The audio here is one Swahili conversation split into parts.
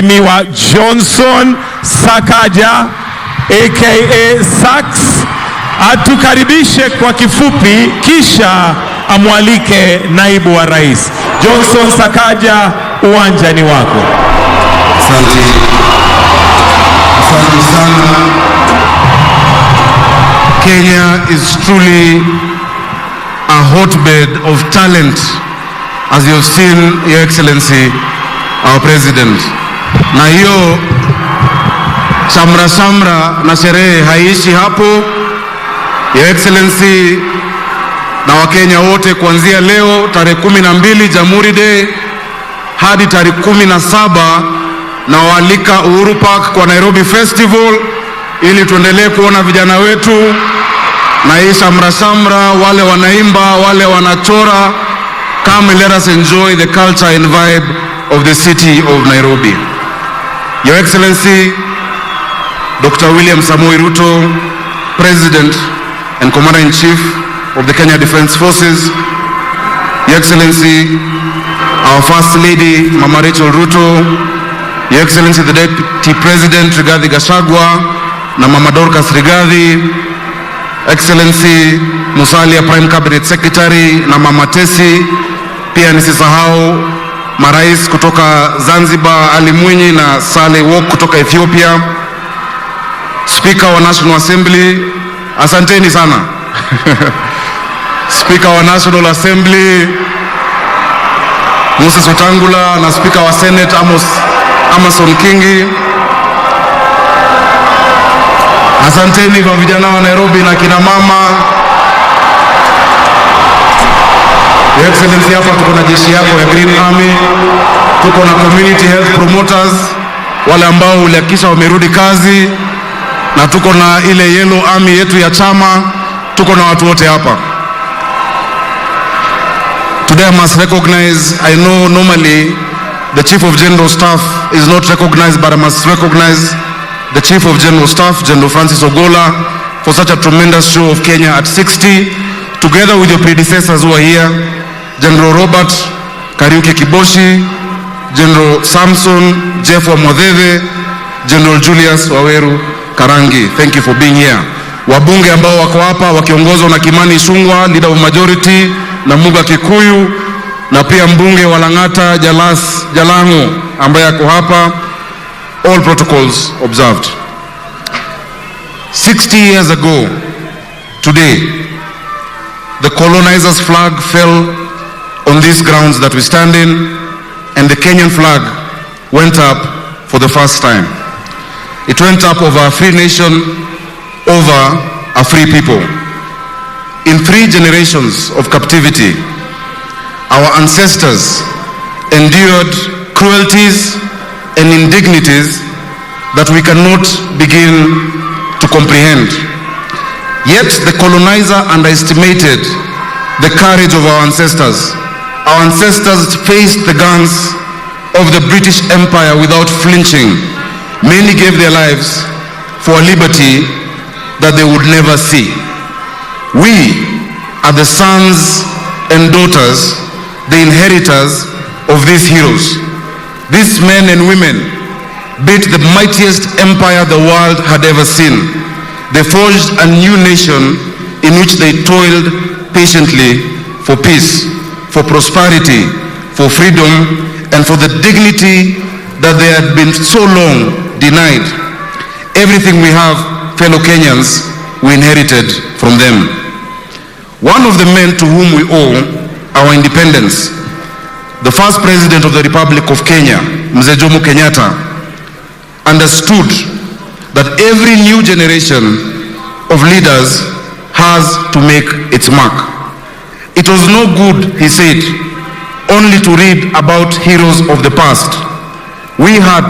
Mheshimiwa Johnson Sakaja aka Sax atukaribishe kwa kifupi, kisha amwalike naibu wa rais. Johnson Sakaja, uwanja ni wako. Asante sana. Kenya is truly a hotbed of talent, as you have seen, Your Excellency, our President. Na hiyo shamra na sherehe haishi hapo, Your Excellency, na Wakenya wote kuanzia leo tarehe 12 Jamhuri Day hadi tarehe 17 na waalika Uhuru Park kwa Nairobi Festival, ili tuendelee kuona vijana wetu na hii shamra, wale wanaimba, wale wanachora. Come and let us enjoy the culture and vibe of the city of Nairobi. Your Excellency, Dr. William Samoei Ruto, President and Commander-in-Chief of the Kenya Defence Forces, Your Excellency, our First Lady, Mama Rachel Ruto, Your Excellency, the Deputy President, Rigathi Gachagua, na Mama Dorcas Rigathi, Excellency Musalia, Prime Cabinet Secretary, na Mama Tesi, pia nisisahau marais kutoka Zanzibar, Ali Mwinyi na Saleh Wok kutoka Ethiopia, Speaker wa National Assembly, asanteni sana. Speaker wa National Assembly Moses Wetangula na Speaker wa Senate Amason Kingi, asanteni kwa vijana wa Nairobi na kina mama. Your Excellency, hapa tuko na jeshi yako ya Green Army, tuko na community health promoters, wale ambao ulihakikisha wamerudi kazi, na tuko na ile Yellow Army yetu ya chama, tuko na watu wote hapa. Today I must recognize, I know normally the Chief of General Staff is not recognized, but I must recognize the Chief of General Staff, General Francis Ogola, for such a tremendous show of Kenya at 60, together with your predecessors who are here, General Robert Kariuki Kiboshi, General Samson Jeff Wamwadheve, General Julius Waweru Karangi. Thank you for being here. Wabunge ambao wako hapa wakiongozwa na Kimani Ichung'wah, Leader of Majority, na Muga Kikuyu, na pia mbunge wa Lang'ata Jalango ambaye yako hapa. All protocols observed. 60 years ago today, the colonizer's flag fell on these grounds that we stand in, and the Kenyan flag went up for the first time. It went up over a free nation, over a free people. In 3 generations of captivity, our ancestors endured cruelties and indignities that we cannot begin to comprehend. Yet the colonizer underestimated the courage of our ancestors. Our ancestors faced the guns of the British Empire without flinching. Many gave their lives for a liberty that they would never see. We are the sons and daughters, the inheritors of these heroes. These men and women built the mightiest empire the world had ever seen. They forged a new nation in which they toiled patiently for peace, for prosperity, for freedom, and for the dignity that they had been so long denied. Everything we have, fellow Kenyans, we inherited from them. One of the men to whom we owe our independence, the first president of the Republic of Kenya, Mzee Jomo Kenyatta, understood that every new generation of leaders has to make its mark. It was no good, he said, only to read about heroes of the past. We had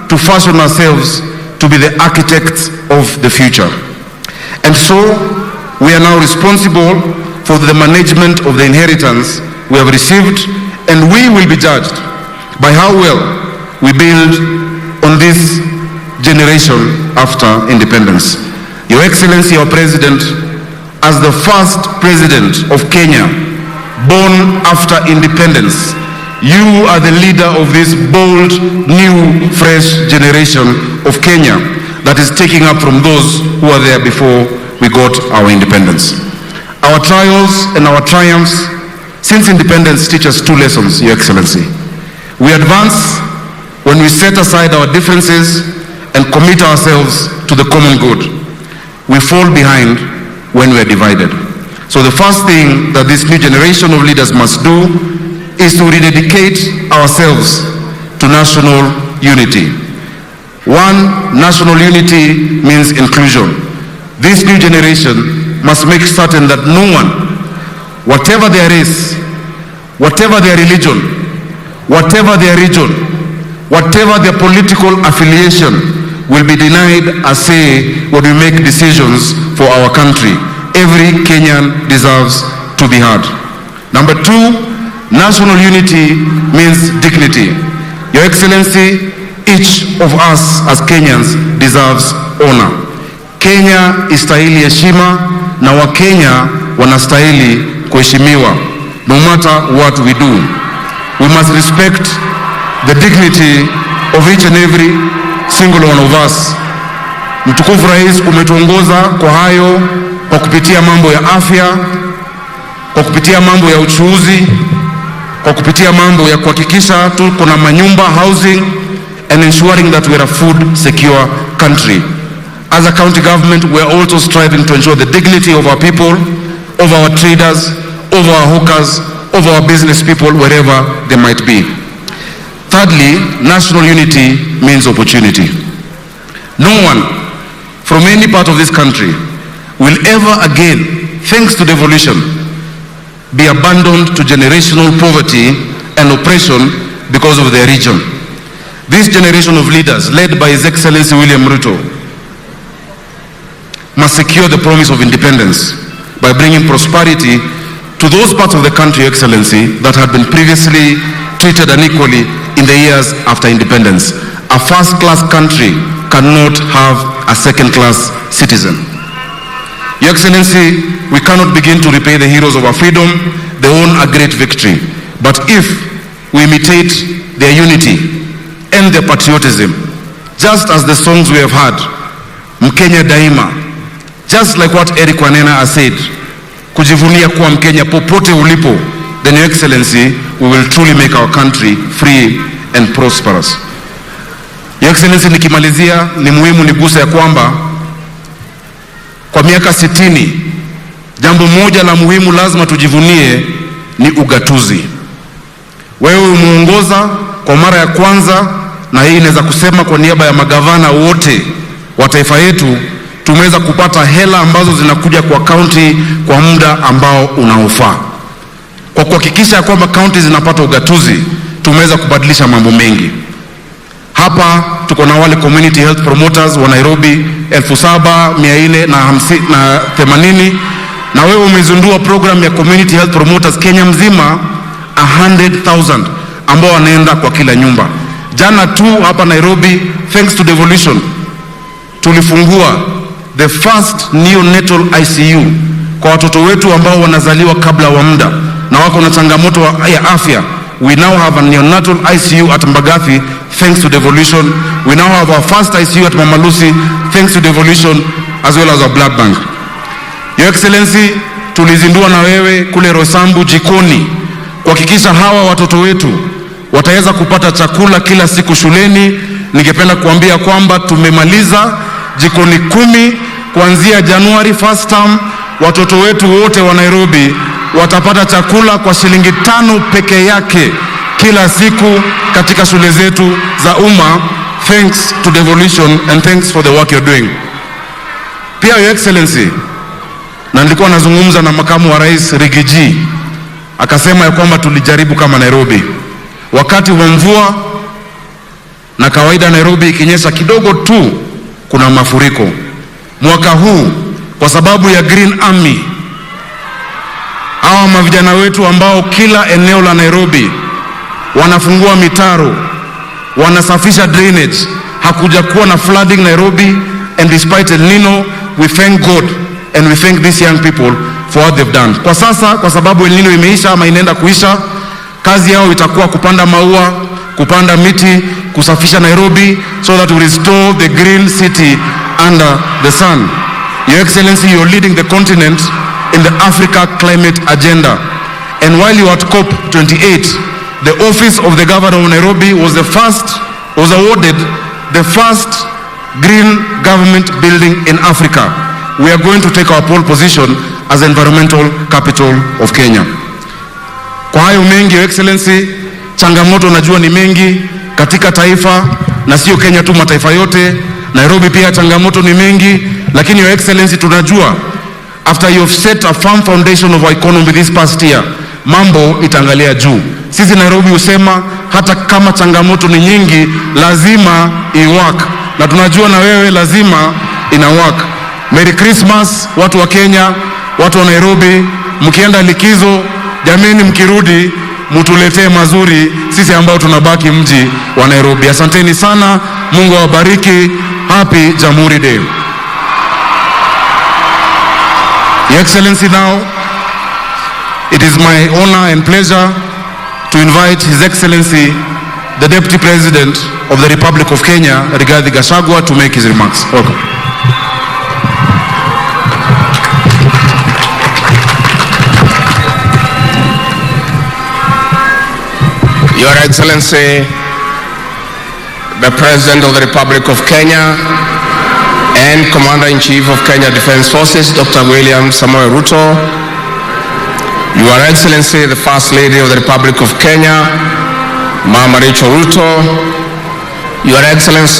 to fashion ourselves to be the architects of the future. And so we are now responsible for the management of the inheritance we have received, and we will be judged by how well we build on this generation after independence. Your Excellency, our President, as the first President of Kenya born after independence, You are the leader of this bold, new, fresh generation of Kenya that is taking up from those who were there before we got our independence. Our trials and our triumphs since independence teach us two lessons, Your Excellency. We advance when we set aside our differences and commit ourselves to the common good. We fall behind when we are divided. So the first thing that this new generation of leaders must do is to rededicate ourselves to national unity. One, national unity means inclusion. This new generation must make certain that no one, whatever their race, whatever their religion, whatever their region, whatever their political affiliation, will be denied a say when we make decisions for our country. Every Kenyan deserves to be heard. Number two, national unity means dignity. Your Excellency, each of us as Kenyans deserves honor. Kenya istahili heshima na Wakenya wanastahili kuheshimiwa. No matter what we do, we must respect the dignity of each and every single one of us. Mtukufu Rais umetuongoza kwa hayo, kwa kupitia mambo ya afya, kwa kupitia mambo ya uchuuzi, kwa kupitia mambo ya kuhakikisha tuko na manyumba, housing, and ensuring that we are a food secure country. As a county government, we are also striving to ensure the dignity of our people, of our traders, of our hawkers, of our business people, wherever they might be. Thirdly, national unity means opportunity. No one from any part of this country will ever again, thanks to devolution, be abandoned to generational poverty and oppression because of their region. This generation of leaders, led by His Excellency William Ruto, must secure the promise of independence by bringing prosperity to those parts of the country, Your Excellency, that had been previously treated unequally in the years after independence. A first-class country cannot have a second-class citizen. Your Excellency, we cannot begin to repay the heroes of our freedom. They won a great victory. But if we imitate their unity and their patriotism, just as the songs we have heard, Mkenya Daima, just like what Eric Wanena has said, kujivunia kuwa Mkenya popote ulipo, then Your Excellency, we will truly make our country free and prosperous. Your Excellency, nikimalizia, ni muhimu niguse ya kwamba kwa miaka 60, jambo moja la muhimu lazima tujivunie ni ugatuzi. Wewe umeongoza kwa mara ya kwanza, na hii inaweza kusema kwa niaba ya magavana wote wa taifa yetu, tumeweza kupata hela ambazo zinakuja kwa county kwa muda ambao unaofaa. Kwa kuhakikisha kwamba county zinapata ugatuzi, tumeweza kubadilisha mambo mengi. Hapa tuko na wale community health promoters wa Nairobi 7,480, na wewe umezindua program ya community health promoters Kenya mzima 100,000 ambao wanaenda kwa kila nyumba. Jana tu hapa Nairobi, thanks to devolution, tulifungua the first neonatal ICU kwa watoto wetu ambao wanazaliwa kabla wa muda na wako na changamoto ya afya. We now have a neonatal ICU at Mbagathi thanks to devolution. We now have our first ICU at Mama Lucy thanks to devolution, as well as our blood bank. Your Excellency, tulizindua na wewe kule Rosambu jikoni kuhakikisha hawa watoto wetu wataweza kupata chakula kila siku shuleni. Ningependa kuambia kwamba tumemaliza jikoni 10 kuanzia Januari first term. Watoto wetu wote wa Nairobi watapata chakula kwa shilingi 5 peke yake kila siku katika shule zetu za umma, thanks to devolution and thanks for the work you're doing. Pia Your Excellency, na nilikuwa nazungumza na makamu wa rais Rigiji, akasema ya kwamba tulijaribu kama Nairobi wakati wa mvua, na kawaida Nairobi ikinyesha kidogo tu kuna mafuriko. Mwaka huu kwa sababu ya Green Army, hawa mavijana wetu ambao kila eneo la Nairobi wanafungua mitaro, wanasafisha drainage, hakuja kuwa na flooding Nairobi. And despite El Nino, we thank God and we thank these young people for what they've done. Kwa sasa, kwa sababu El Nino imeisha ama inaenda kuisha, Kazi yao itakuwa kupanda maua, kupanda miti, kusafisha Nairobi, so that we restore the green city under the sun. Your Excellency, you're leading the continent in the Africa climate agenda. And while you were at COP28, the office of the governor of Nairobi was awarded the first green government building in Africa. We are going to take our pole position as the environmental capital of Kenya. Kwa hayo mengi, Your Excellency, changamoto najua ni mengi katika taifa, na sio Kenya tu, mataifa yote. Nairobi pia changamoto ni mengi, lakini Your Excellency, tunajua after you have set a firm foundation of our economy this past year, mambo itaangalia juu. Sisi Nairobi husema hata kama changamoto ni nyingi, lazima iwork, na tunajua na wewe lazima ina work. Merry Christmas watu wa Kenya, watu wa Nairobi. Mkienda likizo, jameni, mkirudi mutuletee mazuri sisi ambao tunabaki mji wa Nairobi. Asanteni sana, Mungu awabariki. Happy Jamhuri Day. Your Excellency, now it is my honor and pleasure to invite His Excellency the Deputy President of the Republic of Kenya, Rigathi Gachagua, to make his remarks. Welcome. Your Excellency, the President of the Republic of Kenya and Commander-in-Chief of Kenya Defense Forces, Dr. William Samoei Ruto, Your Excellency, the First Lady of the Republic of Kenya, Mama Rachel Ruto, Your Excellency,